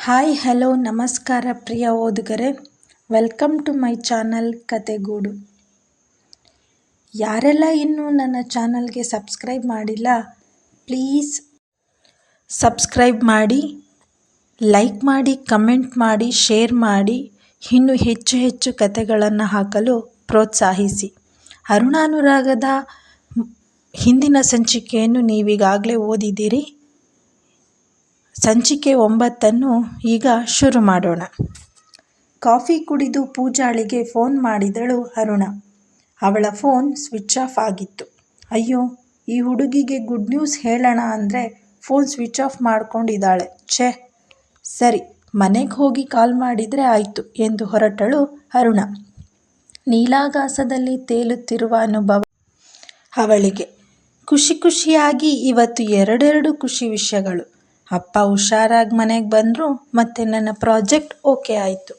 Hi hello ನಮಸ್ಕಾರ ಪ್ರಿಯ ಓದುಗರೆ, welcome to my channel ಕತೆಗೂಡು. ಯಾರೆಲ್ಲ ಇನ್ನೂ ನನ್ನ ಚಾನಲ್ಗೆ ಸಬ್ಸ್ಕ್ರೈಬ್ ಮಾಡಿಲ್ಲ, ಪ್ಲೀಸ್ ಸಬ್ಸ್ಕ್ರೈಬ್ ಮಾಡಿ, ಲೈಕ್ ಮಾಡಿ, ಕಮೆಂಟ್ ಮಾಡಿ, ಶೇರ್ ಮಾಡಿ, ಇನ್ನೂ ಹೆಚ್ಚು ಹೆಚ್ಚು ಕತೆಗಳನ್ನು ಹಾಕಲು ಪ್ರೋತ್ಸಾಹಿಸಿ. ಅರುಣಾನುರಾಗದ ಹಿಂದಿನ ಸಂಚಿಕೆಯನ್ನು ನೀವೀಗಾಗಲೇ ಓದಿದ್ದೀರಿ. ಸಂಚಿಕೆ 9 ಈಗ ಶುರು ಮಾಡೋಣ. ಕಾಫಿ ಕುಡಿದು ಪೂಜಾಳಿಗೆ ಫೋನ್ ಮಾಡಿದಳು ಅರುಣ. ಅವಳ ಫೋನ್ ಸ್ವಿಚ್ ಆಫ್ ಆಗಿತ್ತು. ಅಯ್ಯೋ, ಈ ಹುಡುಗಿಗೆ ಗುಡ್ ನ್ಯೂಸ್ ಹೇಳೋಣ ಅಂದರೆ ಫೋನ್ ಸ್ವಿಚ್ ಆಫ್ ಮಾಡ್ಕೊಂಡಿದ್ದಾಳೆ. ಛೇ, ಸರಿ ಮನೆಗೆ ಹೋಗಿ ಕಾಲ್ ಮಾಡಿದರೆ ಆಯಿತು ಎಂದು ಹೊರಟಳು ಅರುಣ. ನೀಲಾಕಾಶದಲ್ಲಿ ತೇಲುತ್ತಿರುವ ಅನುಭವ ಅವಳಿಗೆ. ಖುಷಿ ಖುಷಿಯಾಗಿ ಇವತ್ತು ಎರಡೆರಡು ಖುಷಿ ವಿಷಯಗಳು. ಅಪ್ಪ ಹುಷಾರಾಗಿ ಮನೆಗೆ ಬಂದರು ಮತ್ತು ನನ್ನ ಪ್ರಾಜೆಕ್ಟ್ ಓಕೆ ಆಯಿತು.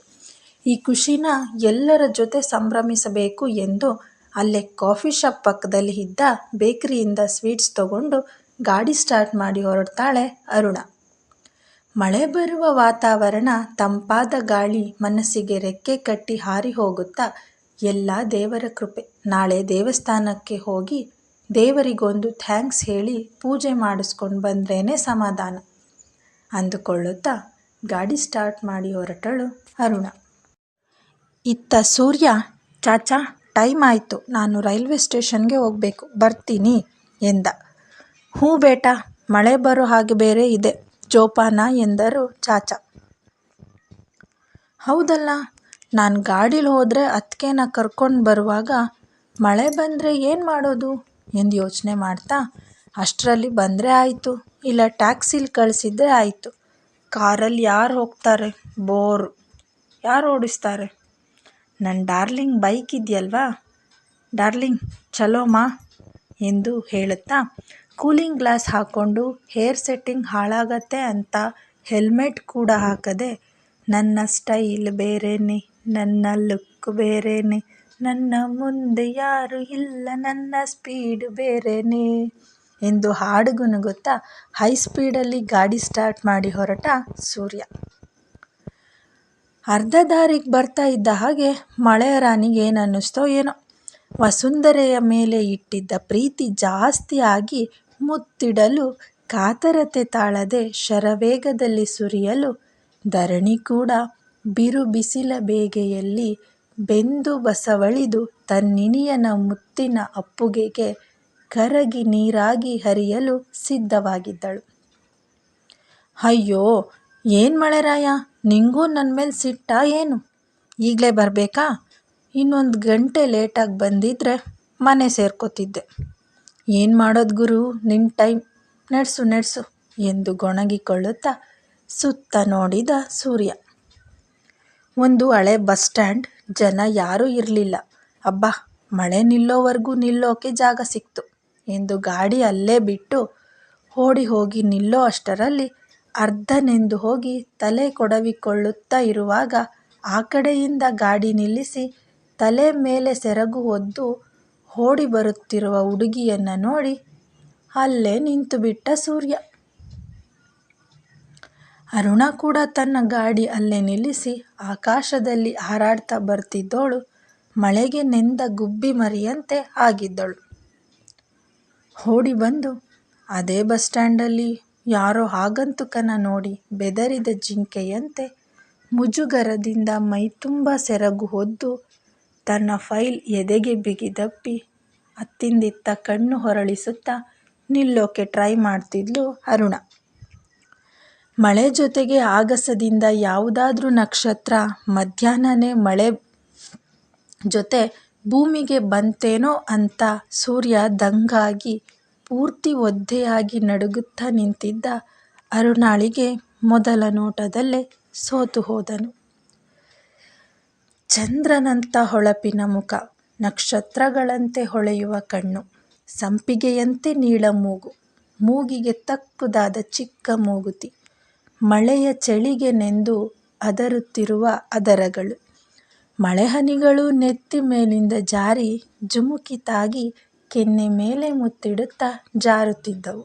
ಈ ಖುಷಿನ ಎಲ್ಲರ ಜೊತೆ ಸಂಭ್ರಮಿಸಬೇಕು ಎಂದು ಅಲ್ಲೇ ಕಾಫಿ ಶಾಪ್ ಪಕ್ಕದಲ್ಲಿ ಇದ್ದ ಬೇಕರಿಯಿಂದ ಸ್ವೀಟ್ಸ್ ತಗೊಂಡು ಗಾಡಿ ಸ್ಟಾರ್ಟ್ ಮಾಡಿ ಹೊರಡ್ತಾಳೆ ಅರುಣ. ಮಳೆ ಬರುವ ವಾತಾವರಣ, ತಂಪಾದ ಗಾಳಿ ಮನಸ್ಸಿಗೆ ರೆಕ್ಕೆ ಕಟ್ಟಿ ಹಾರಿ ಹೋಗುತ್ತಾ ಎಲ್ಲ ದೇವರ ಕೃಪೆ. ನಾಳೆ ದೇವಸ್ಥಾನಕ್ಕೆ ಹೋಗಿ ದೇವರಿಗೊಂದು ಥ್ಯಾಂಕ್ಸ್ ಹೇಳಿ ಪೂಜೆ ಮಾಡಿಸ್ಕೊಂಡು ಬಂದ್ರೇ ಸಮಾಧಾನ ಅಂದುಕೊಳ್ಳುತ್ತಾ ಗಾಡಿ ಸ್ಟಾರ್ಟ್ ಮಾಡಿ ಹೊರಟಳು ಅರುಣ. ಇತ್ತ ಸೂರ್ಯ, ಚಾಚಾ ಟೈಮ್ ಆಯಿತು, ನಾನು ರೈಲ್ವೆ ಸ್ಟೇಷನ್ಗೆ ಹೋಗಬೇಕು, ಬರ್ತೀನಿ ಎಂದ. ಹ್ಞೂ ಬೇಟಾ, ಮಳೆ ಬರೋ ಹಾಗೆ ಬೇರೆ ಇದೆ, ಜೋಪಾನ ಎಂದರು ಚಾಚಾ. ಹೌದಲ್ಲ, ನಾನು ಗಾಡೀಲಿ ಹೋದರೆ ಅತ್ತಿಗೆನ ಕರ್ಕೊಂಡು ಬರುವಾಗ ಮಳೆ ಬಂದರೆ ಏನು ಮಾಡೋದು ಎಂದು ಯೋಚನೆ ಮಾಡ್ತಾ, ಅಷ್ಟರಲ್ಲಿ ಬಂದರೆ ಆಯಿತು, ಇಲ್ಲ ಟ್ಯಾಕ್ಸಿಲಿ ಕಳಿಸಿದ್ರೆ ಆಯಿತು. ಕಾರಲ್ಲಿ ಯಾರು ಹೋಗ್ತಾರೆ, ಬೋರು, ಯಾರು ಓಡಿಸ್ತಾರೆ. ನನ್ನ ಡಾರ್ಲಿಂಗ್ ಬೈಕ್ ಇದೆಯಲ್ವಾ, ಡಾರ್ಲಿಂಗ್ ಚಲೋ ಮಾ ಎಂದು ಹೇಳುತ್ತಾ ಕೂಲಿಂಗ್ ಗ್ಲಾಸ್ ಹಾಕ್ಕೊಂಡು ಹೇರ್ ಸೆಟ್ಟಿಂಗ್ ಹಾಳಾಗತ್ತೆ ಅಂತ ಹೆಲ್ಮೆಟ್ ಕೂಡ ಹಾಕದೆ, ನನ್ನ ಸ್ಟೈಲ್ ಬೇರೆನೆ, ನನ್ನ ಲುಕ್ ಬೇರೆನೆ, ನನ್ನ ಮುಂದೆ ಯಾರು ಇಲ್ಲ, ನನ್ನ ಸ್ಪೀಡ್ ಬೇರೆನೆ ಎಂದು ಹಾಡು ಗುನುಗುತ್ತಾ ಹೈ ಸ್ಪೀಡಲ್ಲಿ ಗಾಡಿ ಸ್ಟಾರ್ಟ್ ಮಾಡಿ ಹೊರಟ ಸೂರ್ಯ. ಅರ್ಧ ದಾರಿಗೆ ಬರ್ತಾ ಇದ್ದ ಹಾಗೆ ಮಳೆಯ ರಾಣಿಗೆ ಏನನ್ನಿಸ್ತೋ ಏನೋ, ವಸುಂಧರೆಯ ಮೇಲೆ ಇಟ್ಟಿದ್ದ ಪ್ರೀತಿ ಜಾಸ್ತಿ ಆಗಿ ಮುತ್ತಿಡಲು ಕಾತರತೆ ತಾಳದೆ ಶರವೇಗದಲ್ಲಿ ಸುರಿಯಲು ಧರಣಿ ಕೂಡ ಬಿರು ಬಿಸಿಲ ಬೇಗೆಯಲ್ಲಿ ಬೆಂದು ಬಸವಳಿದು ತನ್ನಿನಿಯನ ಮುತ್ತಿನ ಅಪ್ಪುಗೆಗೆ ಕರಗಿ ನೀರಾಗಿ ಹರಿಯಲು ಸಿದ್ಧವಾಗಿದ್ದಳು. ಅಯ್ಯೋ, ಏನು ಮಳೆರಾಯ, ನಿಂಗೂ ನನ್ನ ಮೇಲೆ ಸಿಟ್ಟಾ ಏನು? ಈಗಲೇ ಬರಬೇಕಾ? ಇನ್ನೊಂದು ಗಂಟೆ ಲೇಟಾಗಿ ಬಂದಿದ್ರೆ ಮನೆ ಸೇರ್ಕೋತಿದ್ದೆ. ಏನು ಮಾಡೋದು ಗುರು, ನಿನ್ನ ಟೈಮ್, ನಡೆಸು ಎಂದು ಗೊಣಗಿಕೊಳ್ಳುತ್ತಾ ಸುತ್ತ ನೋಡಿದ ಸೂರ್ಯ. ಒಂದು ಹಳೆ ಬಸ್ ಸ್ಟ್ಯಾಂಡ್, ಜನ ಯಾರೂ ಇರಲಿಲ್ಲ. ಅಬ್ಬಾ, ಮಳೆ ನಿಲ್ಲೋವರೆಗೂ ನಿಲ್ಲೋಕೆ ಜಾಗ ಸಿಕ್ತು ಎಂದು ಗಾಡಿ ಅಲ್ಲೇ ಬಿಟ್ಟು ಓಡಿ ಹೋಗಿ ನಿಲ್ಲೋ ಅಷ್ಟರಲ್ಲಿ ಅರ್ಧ ನೆಂದು ಹೋಗಿ ತಲೆ ಕೊಡವಿಕೊಳ್ಳುತ್ತಾ ಇರುವಾಗ ಆ ಕಡೆಯಿಂದ ಗಾಡಿ ನಿಲ್ಲಿಸಿ ತಲೆ ಮೇಲೆ ಸೆರಗು ಹೊದ್ದು ಓಡಿ ಬರುತ್ತಿರುವ ಹುಡುಗಿಯನ್ನು ನೋಡಿ ಅಲ್ಲೇ ನಿಂತುಬಿಟ್ಟ ಸೂರ್ಯ. ಅರುಣ ಕೂಡ ತನ್ನ ಗಾಡಿ ಅಲ್ಲೇ ನಿಲ್ಲಿಸಿ ಆಕಾಶದಲ್ಲಿ ಹಾರಾಡ್ತಾ ಬರ್ತಿದ್ದೋಳು ಮಳೆಗೆ ನೆಂದ ಗುಬ್ಬಿ ಮರಿಯಂತೆ ಆಗಿದ್ದಳು. ಓಡಿ ಬಂದು ಅದೇ ಬಸ್ ಸ್ಟ್ಯಾಂಡಲ್ಲಿ ಯಾರೋ ಆಗಂತುಕನ ನೋಡಿ ಬೆದರಿದ ಜಿಂಕೆಯಂತೆ ಮುಜುಗರದಿಂದ ಮೈತುಂಬ ಸೆರಗು ಹೊದ್ದು ತನ್ನ ಫೈಲ್ ಎದೆಗೆ ಬಿಗಿದಪ್ಪಿ ಅತ್ತಿಂದಿತ್ತ ಕಣ್ಣು ಹೊರಳಿಸುತ್ತಾ ನಿಲ್ಲೋಕೆ ಟ್ರೈ ಮಾಡ್ತಿದ್ಲು ಅರುಣ. ಮಳೆ ಜೊತೆಗೆ ಆಗಸದಿಂದ ಯಾವುದಾದ್ರೂ ನಕ್ಷತ್ರ ಮಧ್ಯಾಹ್ನನೇ ಮಳೆ ಜೊತೆ ಭೂಮಿಗೆ ಬಂತೇನೋ ಅಂತ ಸೂರ್ಯ ದಂಗಾಗಿ ಪೂರ್ತಿ ಒದ್ದೆಯಾಗಿ ನಡುಗುತ್ತಾ ನಿಂತಿದ್ದ ಅರುಣಾಳಿಗೆ ಮೊದಲ ನೋಟದಲ್ಲೇ ಸೋತು ಹೋದನು. ಚಂದ್ರನಂಥ ಹೊಳಪಿನ ಮುಖ, ನಕ್ಷತ್ರಗಳಂತೆ ಹೊಳೆಯುವ ಕಣ್ಣು, ಸಂಪಿಗೆಯಂತೆ ನೀಳ ಮೂಗು, ಮೂಗಿಗೆ ತಕ್ಕುದಾದ ಚಿಕ್ಕ ಮೂಗುತಿ, ಮಳೆಯ ಚಳಿಗೆ ನೆಂದು ಅದರುತ್ತಿರುವ ಅದರಗಳು, ಮಳೆಹನಿಗಳು ನೆತ್ತಿ ಮೇಲಿಂದ ಜಾರಿ ಜುಮುಕಿ ತಾಗಿ ಕೆನ್ನೆ ಮೇಲೆ ಮುತ್ತಿಡುತ್ತಾ ಜಾರುತ್ತಿದ್ದವು.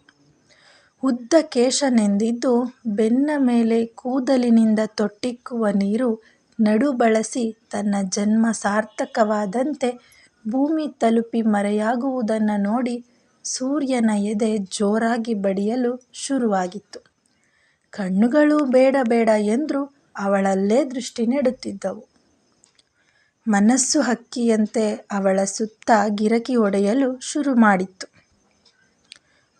ಉದ್ದ ಕೇಶನೆಂದಿದ್ದು ಬೆನ್ನ ಮೇಲೆ ಕೂದಲಿನಿಂದ ತೊಟ್ಟಿಕ್ಕುವ ನೀರು ನಡು ಬಳಸಿ ತನ್ನ ಜನ್ಮ ಸಾರ್ಥಕವಾದಂತೆ ಭೂಮಿ ತಲುಪಿ ಮರೆಯಾಗುವುದನ್ನು ನೋಡಿ ಸೂರ್ಯನ ಎದೆ ಜೋರಾಗಿ ಬಡಿಯಲು ಶುರುವಾಗಿತ್ತು. ಕಣ್ಣುಗಳು ಬೇಡ ಬೇಡ ಎಂದ್ರೂ ಅವಳಲ್ಲೇ ದೃಷ್ಟಿ ನೆಡುತ್ತಿದ್ದವು. ಮನಸ್ಸು ಹಕ್ಕಿಯಂತೆ ಅವಳ ಸುತ್ತ ಗಿರಕಿ ಹೊಡೆಯಲು ಶುರು ಮಾಡಿತ್ತು.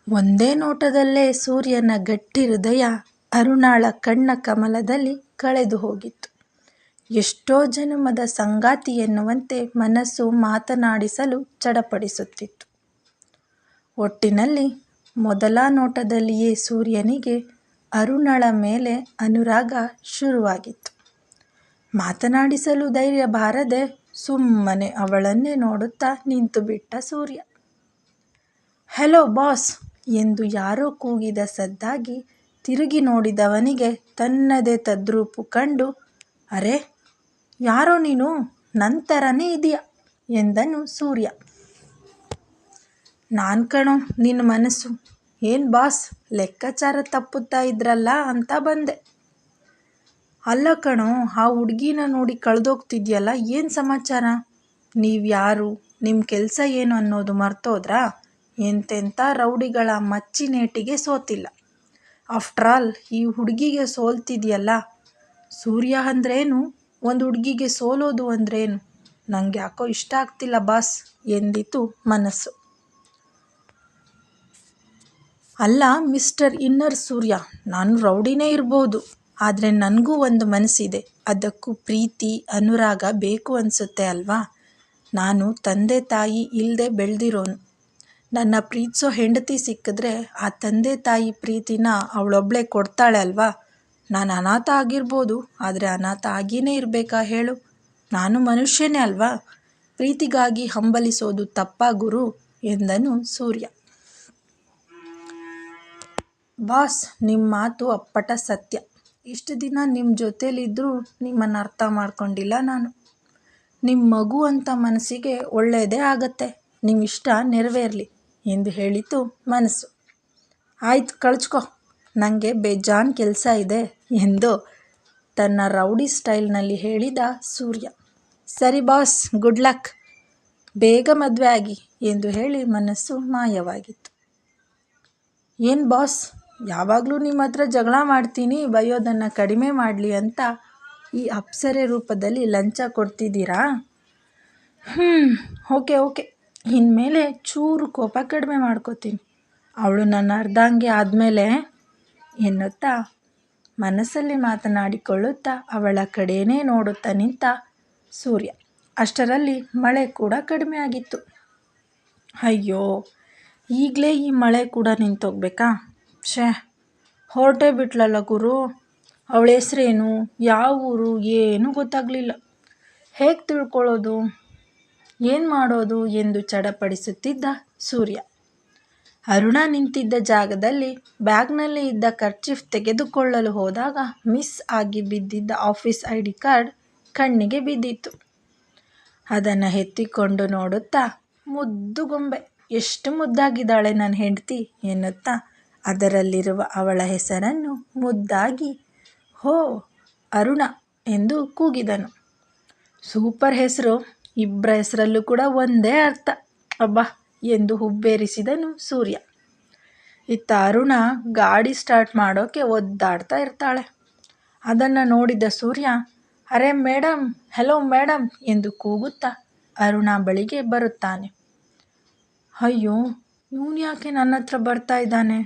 ಒಂದೇ ನೋಟದಲ್ಲೇ ಸೂರ್ಯನ ಗಟ್ಟಿ ಹೃದಯ ಅರುಣಾಳ ಕಣ್ಣ ಕಮಲದಲ್ಲಿ ಕಳೆದು ಹೋಗಿತ್ತು. ಎಷ್ಟೋ ಜನುಮದ ಸಂಗಾತಿ ಎನ್ನುವಂತೆ ಮನಸ್ಸು ಮಾತನಾಡಿಸಲು ಚಡಪಡಿಸುತ್ತಿತ್ತು. ಒಟ್ಟಿನಲ್ಲಿ ಮೊದಲ ನೋಟದಲ್ಲಿಯೇ ಸೂರ್ಯನಿಗೆ ಅರುಣಳ ಮೇಲೆ ಅನುರಾಗ ಶುರುವಾಗಿತ್ತು. ಮಾತನಾಡಿಸಲು ಧೈರ್ಯ ಬಾರದೆ ಸುಮ್ಮನೆ ಅವಳನ್ನೇ ನೋಡುತ್ತಾ ನಿಂತುಬಿಟ್ಟ ಸೂರ್ಯ. ಹೆಲೋ ಬಾಸ್ ಎಂದು ಯಾರೋ ಕೂಗಿದ ಸದ್ದಾಗಿ ತಿರುಗಿ ನೋಡಿದವನಿಗೆ ತನ್ನದೇ ತದ್ರೂಪು ಕಂಡು, ಅರೆ ಯಾರೋ ನೀನು, ನನ್ನ ಥರನೇ ಇದೆಯಾ ಎಂದನು ಸೂರ್ಯ. ನಾನ್ ಕಣೋ ನಿನ್ನ ಮನಸ್ಸು. ಏನು ಬಾಸ್, ಲೆಕ್ಕಾಚಾರ ತಪ್ಪುತ್ತಾ ಇದ್ರಲ್ಲ ಅಂತ ಬಂದೆ. ಅಲ್ಲ ಕಣೋ, ಆ ಹುಡುಗಿನ ನೋಡಿ ಕಳೆದೋಗ್ತಿದ್ಯಲ್ಲ, ಏನು ಸಮಾಚಾರ? ನೀವ್ಯಾರು, ನಿಮ್ಮ ಕೆಲಸ ಏನು ಅನ್ನೋದು ಮರ್ತೋದ್ರಾ? ಎಂತೆಂಥ ರೌಡಿಗಳ ಮಚ್ಚಿನೇಟಿಗೆ ಸೋತಿಲ್ಲ. ಆಫ್ಟರ್ ಆಲ್ ಈ ಹುಡುಗಿಗೆ ಸೋಲ್ತಿದ್ಯಲ್ಲ. ಸೂರ್ಯ ಅಂದ್ರೇನು, ಒಂದು ಹುಡುಗಿಗೆ ಸೋಲೋದು ಅಂದ್ರೇನು? ನಂಗೆ ಯಾಕೋ ಇಷ್ಟ ಆಗ್ತಿಲ್ಲ ಬಾಸ್ ಎಂದಿತು ಮನಸ್ಸು. ಅಲ್ಲ ಮಿಸ್ಟರ್ ಇನ್ನರ್ ಸೂರ್ಯ, ನಾನು ರೌಡಿನೇ ಇರ್ಬೋದು, ಆದರೆ ನನಗೂ ಒಂದು ಮನಸ್ಸಿದೆ. ಅದಕ್ಕೂ ಪ್ರೀತಿ ಅನುರಾಗ ಬೇಕು ಅನಿಸುತ್ತೆ ಅಲ್ವಾ? ನಾನು ತಂದೆ ತಾಯಿ ಇಲ್ಲದೆ ಬೆಳೆದಿರೋನು. ನನ್ನ ಪ್ರೀತಿಸೋ ಹೆಂಡತಿ ಸಿಕ್ಕಿದ್ರೆ ಆ ತಂದೆ ತಾಯಿ ಪ್ರೀತಿನ ಅವಳೊಬ್ಳೆ ಕೊಡ್ತಾಳೆ ಅಲ್ವಾ? ನಾನು ಅನಾಥ ಆಗಿರ್ಬೋದು, ಆದರೆ ಅನಾಥ ಆಗಿಯೇ ಇರಬೇಕಾ ಹೇಳು? ನಾನು ಮನುಷ್ಯನೇ ಅಲ್ವಾ? ಪ್ರೀತಿಗಾಗಿ ಹಂಬಲಿಸೋದು ತಪ್ಪಾ ಗುರು ಎಂದನು ಸೂರ್ಯ. ಬಾಸ್, ನಿಮ್ಮ ಮಾತು ಅಪ್ಪಟ ಸತ್ಯ. ಇಷ್ಟು ದಿನ ನಿಮ್ಮ ಜೊತೇಲಿದ್ದರೂ ನಿಮ್ಮನ್ನು ಅರ್ಥ ಮಾಡ್ಕೊಂಡಿಲ್ಲ ನಾನು. ನಿಮ್ಮ ಮಗು ಅಂತ ಮನಸ್ಸಿಗೆ ಒಳ್ಳೆಯದೇ ಆಗತ್ತೆ. ನಿಮ್ಮ ಇಷ್ಟ ನೆರವೇರಲಿ ಎಂದು ಹೇಳಿತು ಮನಸ್ಸು. ಆಯ್ತು ಕಳ್ಚ್ಕೊ, ನನಗೆ ಬೇಜಾನ್ ಕೆಲಸ ಇದೆ ಎಂದು ತನ್ನ ರೌಡಿ ಸ್ಟೈಲ್ನಲ್ಲಿ ಹೇಳಿದ ಸೂರ್ಯ. ಸರಿ ಬಾಸ್, ಗುಡ್ ಲಕ್, ಬೇಗ ಮದುವೆ ಆಗಿ ಎಂದು ಹೇಳಿ ಮನಸ್ಸು ಮಾಯವಾಗಿತ್ತು. ಏನು ಬಾಸ್, ಯಾವಾಗಲೂ ನಿಮ್ಮ ಹತ್ರ ಜಗಳ ಮಾಡ್ತೀನಿ, ಬೈಯೋದನ್ನು ಕಡಿಮೆ ಮಾಡಲಿ ಅಂತ ಈ ಅಪ್ಸರೆ ರೂಪದಲ್ಲಿ ಲಂಚ ಕೊಡ್ತಿದ್ದೀರಾ? ಓಕೆ, ಇನ್ಮೇಲೆ ಚೂರು ಕೋಪ ಕಡಿಮೆ ಮಾಡ್ಕೋತೀನಿ. ಅವಳು ನನ್ನ ಅರ್ಧಾಂಗಿ ಆದಮೇಲೆ ಎನ್ನುತ್ತಾ ಮನಸ್ಸಲ್ಲಿ ಮಾತನಾಡಿಕೊಳ್ಳುತ್ತಾ ಅವಳ ಕಡೆಯೇ ನೋಡುತ್ತಾ ನಿಂತ ಸೂರ್ಯ. ಅಷ್ಟರಲ್ಲಿ ಮಳೆ ಕೂಡ ಕಡಿಮೆ ಆಗಿತ್ತು. ಅಯ್ಯೋ, ಈಗಲೇ ಈ ಮಳೆ ಕೂಡ ನಿಂತೋಗ್ಬೇಕಾ? ಹೊರಟೇ ಬಿಟ್ಲಲ್ಲ ಗುರು. ಅವಳ ಹೆಸ್ರೇನು, ಯಾವ ಊರು ಏನೂ ಗೊತ್ತಾಗಲಿಲ್ಲ. ಹೇಗೆ ತಿಳ್ಕೊಳ್ಳೋದು, ಏನು ಮಾಡೋದು ಎಂದು ಚಡಪಡಿಸುತ್ತಿದ್ದ ಸೂರ್ಯ. ಅರುಣ ನಿಂತಿದ್ದ ಜಾಗದಲ್ಲಿ ಬ್ಯಾಗ್ನಲ್ಲಿ ಇದ್ದ ಕರ್ಚೀಫ್ ತೆಗೆದುಕೊಳ್ಳಲು ಹೋದಾಗ ಮಿಸ್ ಆಗಿ ಬಿದ್ದಿದ್ದ ಆಫೀಸ್ ID ಕಾರ್ಡ್ ಕಣ್ಣಿಗೆ ಬಿದ್ದಿತ್ತು. ಅದನ್ನು ಎತ್ತಿಕೊಂಡು ನೋಡುತ್ತಾ, ಮುದ್ದು ಗೊಂಬೆ, ಎಷ್ಟು ಮುದ್ದಾಗಿದ್ದಾಳೆ ನನ್ನ ಹೆಂಡತಿ ಎನ್ನುತ್ತಾ ಅದರಲ್ಲಿರುವ ಅವಳ ಹೆಸರನ್ನು ಮುದ್ದಾಗಿ ಹೋ ಅರುಣ ಎಂದು ಕೂಗಿದನು. ಸೂಪರ್ ಹೆಸರು, ಇಬ್ಬರ ಹೆಸರಲ್ಲೂ ಕೂಡ ಒಂದೇ ಅರ್ಥ, ಅಬ್ಬಾ ಎಂದು ಹುಬ್ಬೇರಿಸಿದನು ಸೂರ್ಯ. ಇತ್ತ ಅರುಣ ಗಾಡಿ ಸ್ಟಾರ್ಟ್ ಮಾಡೋಕೆ ಒದ್ದಾಡ್ತಾ ಇರ್ತಾಳೆ. ಅದನ್ನು ನೋಡಿದ ಸೂರ್ಯ, ಅರೆ ಮೇಡಮ್, ಹೆಲೋ ಮೇಡಮ್ ಎಂದು ಕೂಗುತ್ತಾ ಅರುಣ ಬಳಿಗೆ ಬರುತ್ತಾನೆ. ಅಯ್ಯೋ, ಇವನು ಯಾಕೆ ನನ್ನ ಹತ್ರ ಬರ್ತಾ ಇದ್ದಾನೆ?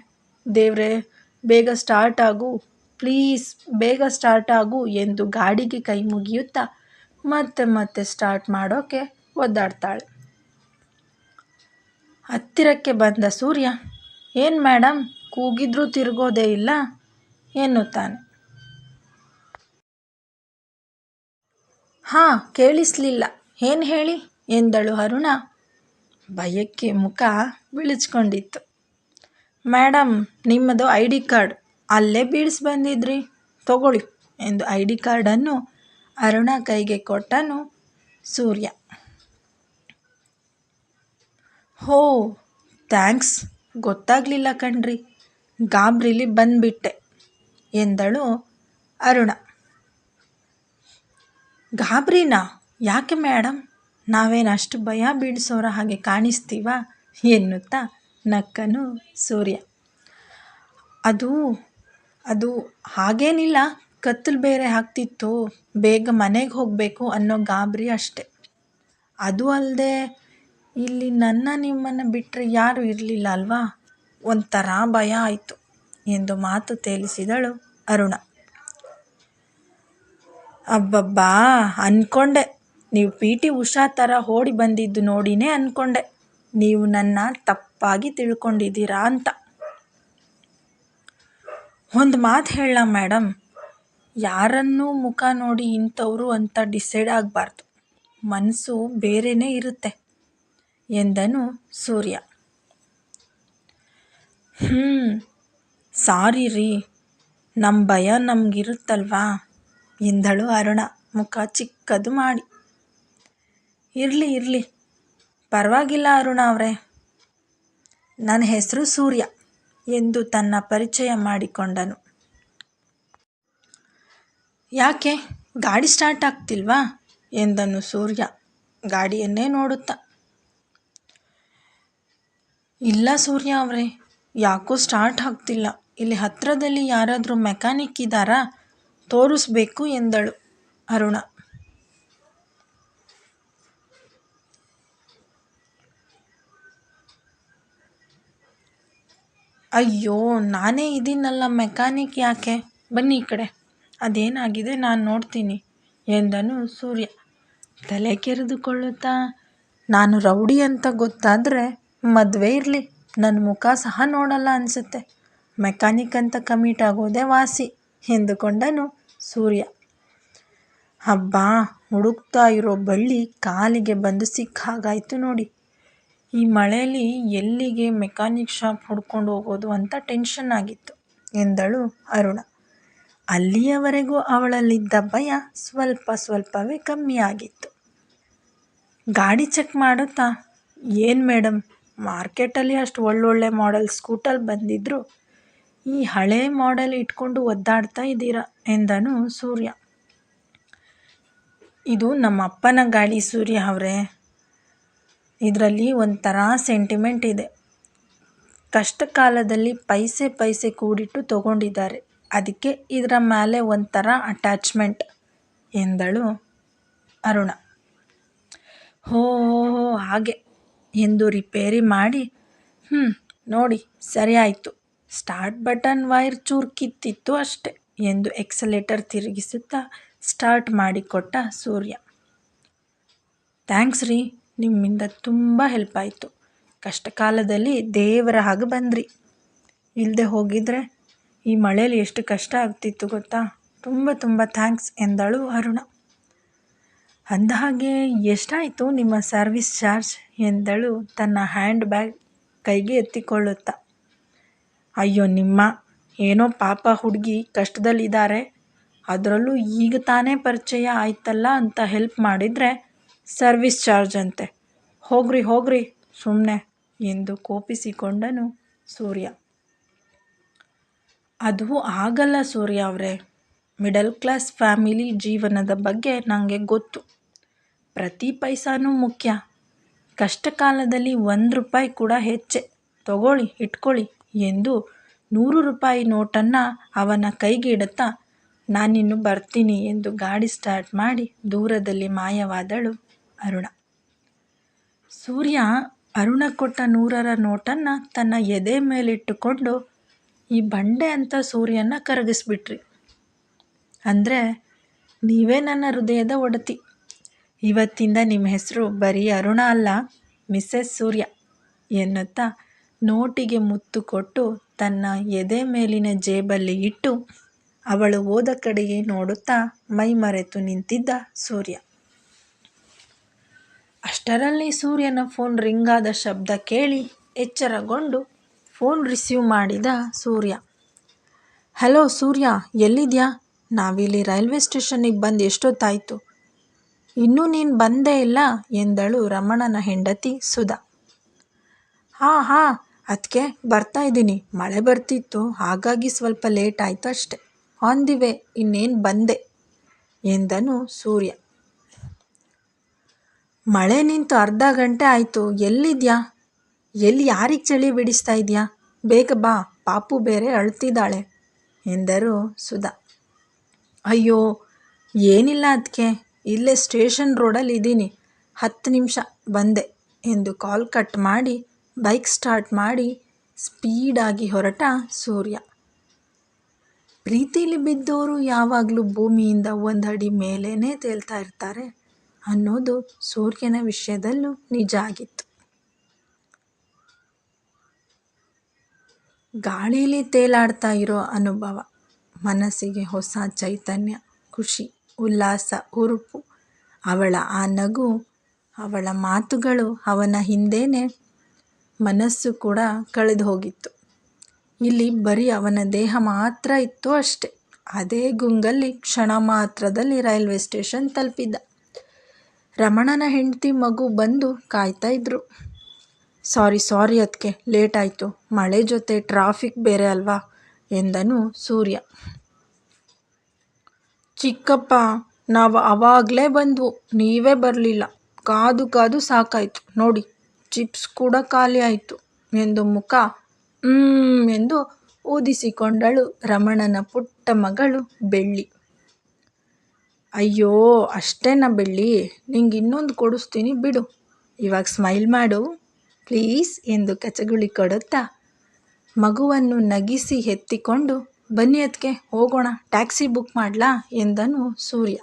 ದೇವ್ರೇ, ಬೇಗ ಸ್ಟಾರ್ಟ್ ಆಗು ಪ್ಲೀಸ್, ಬೇಗ ಸ್ಟಾರ್ಟ್ ಆಗು ಎಂದು ಗಾಡಿಗೆ ಕೈ ಮುಗಿಯುತ್ತಾ ಮತ್ತೆ ಸ್ಟಾರ್ಟ್ ಮಾಡೋಕೆ ಒದ್ದಾಡ್ತಾಳೆ. ಹತ್ತಿರಕ್ಕೆ ಬಂದ ಸೂರ್ಯ, ಏನು ಮೇಡಮ್, ಕೂಗಿದ್ರೂ ತಿರುಗೋದೇ ಇಲ್ಲ ಎನ್ನುತ್ತಾನೆ. ಕೇಳಿಸ್ಲಿಲ್ಲ, ಏನು ಹೇಳಿ ಎಂದಳು ಅರುಣ. ಭಯಕ್ಕೆ ಮುಖ ಬಿಳಿಸ್ಕೊಂಡಿತ್ತು. ಮೇಡಮ್, ನಿಮ್ಮದು ID ಕಾರ್ಡ್ ಅಲ್ಲೇ ಬೀಳಿಸಿ ಬಂದಿದ್ರಿ, ತಗೊಳ್ಳಿ ಎಂದು ID ಕಾರ್ಡನ್ನು ಅರುಣ ಕೈಗೆ ಕೊಟ್ಟನು ಸೂರ್ಯ. ಥ್ಯಾಂಕ್ಸ್, ಗೊತ್ತಾಗಲಿಲ್ಲ ಕಣ್ರಿ, ಗಾಬರಿಲಿ ಬಂದ್ಬಿಟ್ಟೆ ಎಂದಳು ಅರುಣ. ಗಾಬರಿನಾ? ಯಾಕೆ ಮೇಡಮ್, ನಾವೇನು ಅಷ್ಟು ಭಯ ಬೀಳಿಸೋರ ಹಾಗೆ ಕಾಣಿಸ್ತೀವ ಎನ್ನುತ್ತಾ ನಕ್ಕನು ಸೂರ್ಯ. ಅದು ಅದು ಹಾಗೇನಿಲ್ಲ, ಕತ್ತಲು ಬೇರೆ ಆಗ್ತಿತ್ತು, ಬೇಗ ಮನೆಗೆ ಹೋಗಬೇಕು ಅನ್ನೋ ಗಾಬರಿ ಅಷ್ಟೆ. ಅದು ಅಲ್ಲದೆ ಇಲ್ಲಿ ನಿಮ್ಮನ್ನು ಬಿಟ್ಟರೆ ಯಾರೂ ಇರಲಿಲ್ಲ ಅಲ್ವಾ, ಒಂಥರ ಭಯ ಆಯಿತು ಎಂದು ಮಾತು ತೇಲಿಸಿದಳು ಅರುಣ. ಅಬ್ಬಬ್ಬಾ, ಅಂದ್ಕೊಂಡೆ ನೀವು PT ಉಷಾ ಥರ ಓಡಿ ಬಂದಿದ್ದು ನೋಡಿನೇ ಅಂದ್ಕೊಂಡೆ ನೀವು ನನ್ನ ತಪ್ಪಾಗಿ ತಿಳ್ಕೊಂಡಿದ್ದೀರಾ ಅಂತ. ಒಂದು ಮಾತು ಹೇಳಲ್ಲ ಮೇಡಮ್, ಯಾರನ್ನೂ ಮುಖ ನೋಡಿ ಇಂಥವ್ರು ಅಂತ ಡಿಸೈಡ್ ಆಗಬಾರ್ದು, ಮನಸ್ಸು ಬೇರೆಯೇ ಇರುತ್ತೆ ಎಂದನು ಸೂರ್ಯ. ಸಾರಿ ರೀ, ನಮ್ಮ ಭಯ ನಮಗಿರುತ್ತಲ್ವಾ ಎಂದಳು ಅರುಣ ಮುಖ ಚಿಕ್ಕದು ಮಾಡಿ. ಇರಲಿ ಪರವಾಗಿಲ್ಲ ಅರುಣ ಅವರೇ, ನನ್ನ ಹೆಸರು ಸೂರ್ಯ ಎಂದು ತನ್ನ ಪರಿಚಯ ಮಾಡಿಕೊಂಡನು. ಯಾಕೆ ಗಾಡಿ ಸ್ಟಾರ್ಟ್ ಆಗ್ತಿಲ್ವಾ ಎಂದನು ಸೂರ್ಯ ಗಾಡಿಯನ್ನೇ ನೋಡುತ್ತಾ. ಇಲ್ಲ ಸೂರ್ಯ ಅವರೇ, ಯಾಕೋ ಸ್ಟಾರ್ಟ್ ಆಗ್ತಿಲ್ಲ, ಇಲ್ಲಿ ಹತ್ತಿರದಲ್ಲಿ ಯಾರಾದರೂ ಮೆಕ್ಯಾನಿಕ್ ಇದ್ದಾರಾ, ತೋರಿಸ್ಬೇಕು ಎಂದಳು ಅರುಣ. ಅಯ್ಯೋ, ನಾನೇ ಇದೀನಲ್ಲ ಮೆಕ್ಯಾನಿಕ್, ಯಾಕೆ, ಬನ್ನಿ ಈ ಕಡೆ, ಅದೇನಾಗಿದೆ ನಾನು ನೋಡ್ತೀನಿ ಎಂದನು ಸೂರ್ಯ ತಲೆ ಕೆರೆದುಕೊಳ್ಳುತ್ತಾ. ನಾನು ರೌಡಿ ಅಂತ ಗೊತ್ತಾದರೆ ಮದುವೆ ಇರಲಿ, ನನ್ನ ಮುಖ ಸಹ ನೋಡಲ್ಲ ಅನಿಸುತ್ತೆ, ಮೆಕ್ಯಾನಿಕ್ ಅಂತ ಕಮಿಟ್ ಆಗೋದೇ ವಾಸಿ ಎಂದುಕೊಂಡನು ಸೂರ್ಯ. ಹಬ್ಬಾ, ಹುಡುಕ್ತಾ ಇರೋ ಬಳ್ಳಿ ಕಾಲಿಗೆ ಬಂದು ಸಿಕ್ಕ ಹಾಗಾಯಿತು ನೋಡಿ. ಈ ಮಳೆಯಲ್ಲಿ ಎಲ್ಲಿಗೆ ಮೆಕ್ಯಾನಿಕ್ ಶಾಪ್ ಹುಡ್ಕೊಂಡು ಹೋಗೋದು ಅಂತ ಟೆನ್ಷನ್ ಆಗಿತ್ತು ಎಂದಳು ಅರುಣ. ಅಲ್ಲಿಯವರೆಗೂ ಅವಳಲ್ಲಿದ್ದ ಭಯ ಸ್ವಲ್ಪವೇ ಕಮ್ಮಿಯಾಗಿತ್ತು. ಗಾಡಿ ಚೆಕ್ ಮಾಡುತ್ತಾ, ಏನು ಮೇಡಮ್, ಮಾರ್ಕೆಟಲ್ಲಿ ಅಷ್ಟು ಒಳ್ಳೊಳ್ಳೆ ಮಾಡೆಲ್ ಸ್ಕೂಟರ್ ಬಂದಿದ್ರು ಈ ಹಳೆ ಮಾಡೆಲ್ ಇಟ್ಕೊಂಡು ಒದ್ದಾಡ್ತಾ ಇದ್ದೀರಾ ಎಂದನು ಸೂರ್ಯ. ಇದು ನಮ್ಮ ಅಪ್ಪನ ಗಾಡಿ ಸೂರ್ಯ ಅವರೇ, ಇದರಲ್ಲಿ ಒಂಥರ ಸೆಂಟಿಮೆಂಟ್ ಇದೆ, ಕಷ್ಟ ಕಾಲದಲ್ಲಿ ಪೈಸೆ ಕೂಡಿಟ್ಟು ತಗೊಂಡಿದ್ದಾರೆ, ಅದಕ್ಕೆ ಇದರ ಮೇಲೆ ಒಂಥರ ಅಟ್ಯಾಚ್ಮೆಂಟ್ ಎಂದಳು ಅರುಣ. ಹೋ ಹಾಗೆ ಎಂದು ರಿಪೇರಿ ಮಾಡಿ, ನೋಡಿ ಸರಿ ಆಯಿತು, ಸ್ಟಾರ್ಟ್ ಬಟನ್ ವೈರ್ ಚೂರು ಕಿತ್ತಿತ್ತು ಅಷ್ಟೆ ಎಂದು ಎಕ್ಸಲೇಟರ್ ತಿರುಗಿಸುತ್ತಾ ಸ್ಟಾರ್ಟ್ ಮಾಡಿಕೊಟ್ಟ ಸೂರ್ಯ. ಥ್ಯಾಂಕ್ಸ್ ರೀ, ನಿಮ್ಮಿಂದ ತುಂಬ ಹೆಲ್ಪ್ ಆಯಿತು, ಕಷ್ಟ ಕಾಲದಲ್ಲಿ ದೇವರ ಹಾಗೆ ಬಂದ್ರಿ, ಇಲ್ಲದೆ ಹೋಗಿದ್ರೆ ಈ ಮಳೆಯಲ್ಲಿ ಎಷ್ಟು ಕಷ್ಟ ಆಗ್ತಿತ್ತು ಗೊತ್ತಾ, ತುಂಬ ಥ್ಯಾಂಕ್ಸ್ ಎಂದಳು ಅರುಣ. ಅಂದಹಾಗೆ ಎಷ್ಟಾಯಿತು ನಿಮ್ಮ ಸರ್ವಿಸ್ ಚಾರ್ಜ್ ಎಂದಳು ತನ್ನ ಹ್ಯಾಂಡ್ ಬ್ಯಾಗ್ ಕೈಗೆ ಎತ್ತಿಕೊಳ್ಳುತ್ತಾ. ಅಯ್ಯೋ ನಿಮ್ಮ, ಏನೋ ಪಾಪ ಹುಡುಗಿ ಕಷ್ಟದಲ್ಲಿದ್ದಾರೆ, ಅದರಲ್ಲೂ ಈಗ ತಾನೇ ಪರಿಚಯ ಆಯ್ತಲ್ಲ ಅಂತ ಹೆಲ್ಪ್ ಮಾಡಿದರೆ ಸರ್ವಿಸ್ ಚಾರ್ಜ್ ಅಂತೆ, ಹೋಗ್ರಿ ಸುಮ್ಮನೆ ಎಂದು ಕೋಪಿಸಿಕೊಂಡನು ಸೂರ್ಯ. ಅದು ಆಗಲ್ಲ ಸೂರ್ಯ ಅವರೇ, ಮಿಡಲ್ ಕ್ಲಾಸ್ ಫ್ಯಾಮಿಲಿ ಜೀವನದ ಬಗ್ಗೆ ನನಗೆ ಗೊತ್ತು, ಪ್ರತಿ ಪೈಸಾನೂ ಮುಖ್ಯ, ಕಷ್ಟ ಕಾಲದಲ್ಲಿ 1 ರೂಪಾಯಿ ಕೂಡ ಹೆಚ್ಚೆ, ತಗೊಳ್ಳಿ ಇಟ್ಕೊಳ್ಳಿ ಎಂದು 100 ರೂಪಾಯಿ ನೋಟನ್ನು ಅವನ ಕೈಗೆ ಇಡುತ್ತಾ, ನಾನಿನ್ನು ಬರ್ತೀನಿ ಎಂದು ಗಾಡಿ ಸ್ಟಾರ್ಟ್ ಮಾಡಿ ದೂರದಲ್ಲಿ ಮಾಯವಾದಳು ಅರುಣ. ಸೂರ್ಯ ಅರುಣ ಕೊಟ್ಟ 100ರ ನೋಟನ್ನು ತನ್ನ ಎದೆ ಮೇಲಿಟ್ಟುಕೊಂಡು, ಈ ಬಂಡೆ ಅಂತ ಸೂರ್ಯನ ಕರಗಿಸ್ಬಿಟ್ರಿ, ಅಂದರೆ ನೀವೇ ನನ್ನ ಹೃದಯದ ಒಡತಿ, ಇವತ್ತಿಂದ ನಿಮ್ಮ ಹೆಸರು ಬರೀ ಅರುಣ ಅಲ್ಲ, ಮಿಸೆಸ್ ಸೂರ್ಯ ಎನ್ನುತ್ತಾ ನೋಟಿಗೆ ಮುತ್ತು ಕೊಟ್ಟು ತನ್ನ ಎದೆ ಮೇಲಿನ ಜೇಬಲ್ಲಿ ಇಟ್ಟು ಅವಳು ಹೋದ ಕಡೆಗೆ ನೋಡುತ್ತಾ ಮೈಮರೆತು ನಿಂತಿದ್ದ ಸೂರ್ಯ. ಅಷ್ಟರಲ್ಲಿ ಸೂರ್ಯನ ಫೋನ್ ರಿಂಗ್ ಆದ ಶಬ್ದ ಕೇಳಿ ಎಚ್ಚರಗೊಂಡು ಫೋನ್ ರಿಸೀವ್ ಮಾಡಿದ ಸೂರ್ಯ. ಹಲೋ ಸೂರ್ಯ, ಎಲ್ಲಿದ್ಯಾ, ನಾವಿಲ್ಲಿ ರೈಲ್ವೆ ಸ್ಟೇಷನ್ನಿಗೆ ಬಂದು ಎಷ್ಟೊತ್ತಾಯಿತು, ಇನ್ನೂ ನೀನು ಬಂದೇ ಇಲ್ಲ ಎಂದಳು ರಮಣನ ಹೆಂಡತಿ ಸುಧಾ. ಹಾಂ ಅದಕ್ಕೆ ಬರ್ತಾ ಇದ್ದೀನಿ, ಮಳೆ ಬರ್ತಿತ್ತು ಹಾಗಾಗಿ ಸ್ವಲ್ಪ ಲೇಟ್ ಆಯಿತು ಅಷ್ಟೆ. ಆನ್ ದಿ ವೇ, ಇನ್ನೇನು ಬಂದೆ ಎಂದನು ಸೂರ್ಯ. ಮಳೆ ನಿಂತು ಅರ್ಧ ಗಂಟೆ ಆಯಿತು, ಎಲ್ಲಿದ್ಯಾ? ಎಲ್ಲಿ ಯಾರಿಗೆ ಚಳಿ ಬಿಡಿಸ್ತಾ ಇದೆಯಾ? ಬೇಗ ಬಾ, ಪಾಪು ಬೇರೆ ಅಳ್ತಿದ್ದಾಳೆ ಎಂದರು ಸುಧಾ. ಅಯ್ಯೋ ಏನಿಲ್ಲ ಅದಕ್ಕೆ, ಇಲ್ಲೇ ಸ್ಟೇಷನ್ ರೋಡಲ್ಲಿ ಇದ್ದೀನಿ, 10 ನಿಮಿಷ ಬಂದೆ ಎಂದು ಕಾಲ್ ಕಟ್ ಮಾಡಿ ಬೈಕ್ ಸ್ಟಾರ್ಟ್ ಮಾಡಿ ಸ್ಪೀಡಾಗಿ ಹೊರಟ ಸೂರ್ಯ. ಪ್ರೀತಿಲಿ ಬಿದ್ದವರು ಯಾವಾಗಲೂ ಭೂಮಿಯಿಂದ 1 ಅಡಿ ಮೇಲೇನೆ ತೇಲ್ತಾ ಇರ್ತಾರೆ ಅನ್ನೋದು ಸೂರ್ಯನ ವಿಷಯದಲ್ಲೂ ನಿಜ ಆಗಿತ್ತು. ಗಾಳೀಲಿ ತೇಲಾಡ್ತಾ ಇರೋ ಅನುಭವ, ಮನಸ್ಸಿಗೆ ಹೊಸ ಚೈತನ್ಯ, ಖುಷಿ, ಉಲ್ಲಾಸ, ಹುರುಪು. ಅವಳ ಆ ನಗು, ಅವಳ ಮಾತುಗಳು, ಅವನ ಹಿಂದೇನೆ ಮನಸ್ಸು ಕೂಡ ಕಳೆದು ಹೋಗಿತ್ತು. ಇಲ್ಲಿ ಬರೀ ಅವನ ದೇಹ ಮಾತ್ರ ಇತ್ತು ಅಷ್ಟೆ. ಅದೇ ಗುಂಗಲ್ಲಿ ಕ್ಷಣ ಮಾತ್ರದಲ್ಲಿ ರೈಲ್ವೆ ಸ್ಟೇಷನ್ ತಲುಪಿದ್ದ. ರಮಣನ ಹೆಂಡತಿ ಮಗು ಬಂದು ಕಾಯ್ತಾ ಇದ್ರು. ಸಾರಿ ಅದಕ್ಕೆ ಲೇಟ್ ಆಯಿತು, ಮಳೆ ಜೊತೆ ಟ್ರಾಫಿಕ್ ಬೇರೆ ಅಲ್ವಾ ಎಂದನು ಸೂರ್ಯ. ಚಿಕ್ಕಪ್ಪ, ನಾವು ಆವಾಗಲೇ ಬಂದ್ವು, ನೀವೇ ಬರಲಿಲ್ಲ, ಕಾದು ಸಾಕಾಯಿತು ನೋಡಿ, ಚಿಪ್ಸ್ ಕೂಡ ಖಾಲಿ ಆಯಿತು ಎಂದು ಮುಖ ಎಂದು ಊದಿಸಿಕೊಂಡಳು ರಮಣನ ಪುಟ್ಟ ಮಗಳು ಬೆಳ್ಳಿ. ಅಯ್ಯೋ ಅಷ್ಟೇನಾ ಬೆಳ್ಳಿ, ನಿಂಗೆ ಇನ್ನೊಂದು ಕೊಡಿಸ್ತೀನಿ ಬಿಡು, ಇವಾಗ ಸ್ಮೈಲ್ ಮಾಡು ಪ್ಲೀಸ್ ಎಂದು ಕಚಗುಳಿ ಕೊಡುತ್ತಾ ಮಗುವನ್ನು ನಗಿಸಿ ಎತ್ತಿಕೊಂಡು ಬನ್ನಿ ಅದಕ್ಕೆ ಹೋಗೋಣ, ಟ್ಯಾಕ್ಸಿ ಬುಕ್ ಮಾಡಲಾ ಎಂದನು ಸೂರ್ಯ.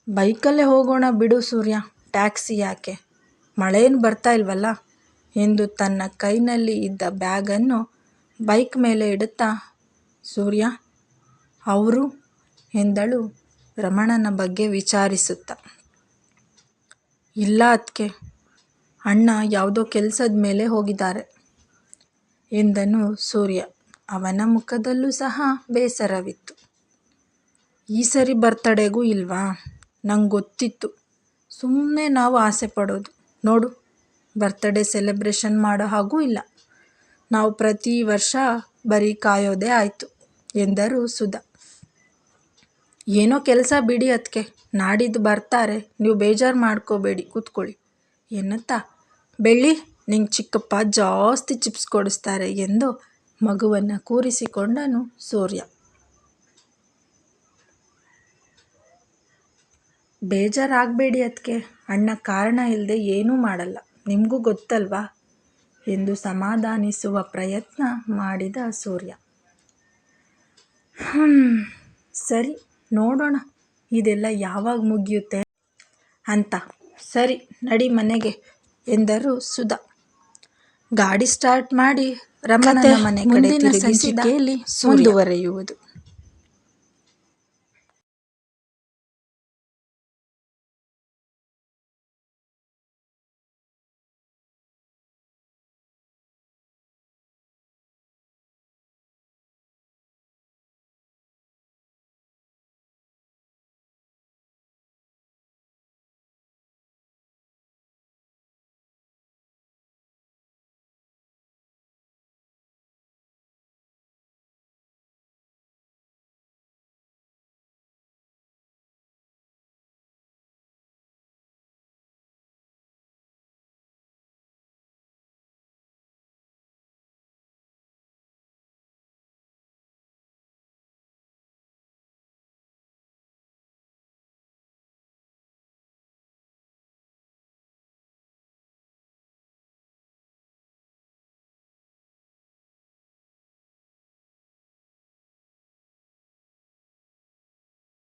ಬೈಕಲ್ಲೇ ಹೋಗೋಣ ಬಿಡು ಸೂರ್ಯ, ಟ್ಯಾಕ್ಸಿ ಯಾಕೆ, ಮಳೇನು ಬರ್ತಾ ಇಲ್ವಲ್ಲ ಎಂದು ತನ್ನ ಕೈನಲ್ಲಿ ಇದ್ದ ಬ್ಯಾಗನ್ನು ಬೈಕ್ ಮೇಲೆ ಇಡುತ್ತಾ ಸೂರ್ಯ ಅವರು ಎಂದಳು ರಮಣನ ಬಗ್ಗೆ ವಿಚಾರಿಸುತ್ತಾ. ಇಲ್ಲ ಅದಕ್ಕೆ, ಅಣ್ಣ ಯಾವುದೋ ಕೆಲಸದ ಮೇಲೆ ಹೋಗಿದ್ದಾರೆ ಎಂದನು ಸೂರ್ಯ. ಅವನ ಮುಖದಲ್ಲೂ ಸಹ ಬೇಸರವಿತ್ತು. ಈ ಸರಿ ಬರ್ತಡೇಗೂ ಇಲ್ವಾ? ನಂಗೆ ಗೊತ್ತಿತ್ತು, ಸುಮ್ಮನೆ ನಾವು ಆಸೆ ಪಡೋದು. ನೋಡು, ಬರ್ತ್ಡೇ ಸೆಲೆಬ್ರೇಷನ್ ಮಾಡೋ ಹಾಗೂ ಇಲ್ಲ, ನಾವು ಪ್ರತಿ ವರ್ಷ ಬರೀ ಕಾಯೋದೇ ಆಯಿತು ಎಂದರು ಸುಧಾ. ಏನೋ ಕೆಲಸ ಬಿಡಿ ಅದಕ್ಕೆ, ನಾಡಿದ್ದು ಬರ್ತಾರೆ, ನೀವು ಬೇಜಾರು ಮಾಡ್ಕೋಬೇಡಿ, ಕೂತ್ಕೊಳ್ಳಿ ಎನ್ನುತ್ತಾ ಬೆಳ್ಳಿ ನಿಂಗೆ ಚಿಕ್ಕಪ್ಪ ಜಾಸ್ತಿ ಚಿಪ್ಸ್ ಕೊಡಿಸ್ತಾರೆ ಎಂದು ಮಗುವನ್ನು ಕೂರಿಸಿಕೊಂಡನು ಸೂರ್ಯ. ಬೇಜಾರಾಗಬೇಡಿ ಅದಕ್ಕೆ, ಅಣ್ಣ ಕಾರಣ ಇಲ್ಲದೆ ಏನೂ ಮಾಡಲ್ಲ, ನಿಮಗೂ ಗೊತ್ತಲ್ವಾ ಎಂದು ಸಮಾಧಾನಿಸುವ ಪ್ರಯತ್ನ ಮಾಡಿದ ಸೂರ್ಯ. ಸರಿ ನೋಡೋಣ ಇದೆಲ್ಲ ಯಾವಾಗ ಮುಗಿಯುತ್ತೆ ಅಂತ, ಸರಿ ನಡಿ ಮನೆಗೆ ಎಂದರು ಸುಧಾ. ಗಾಡಿ ಸ್ಟಾರ್ಟ್ ಮಾಡಿ ರಮಣನ ಮನೆ ಕಡೆ ತಿರುಗಿಸಿದ ಮುಂದುವರೆಯುವುದು.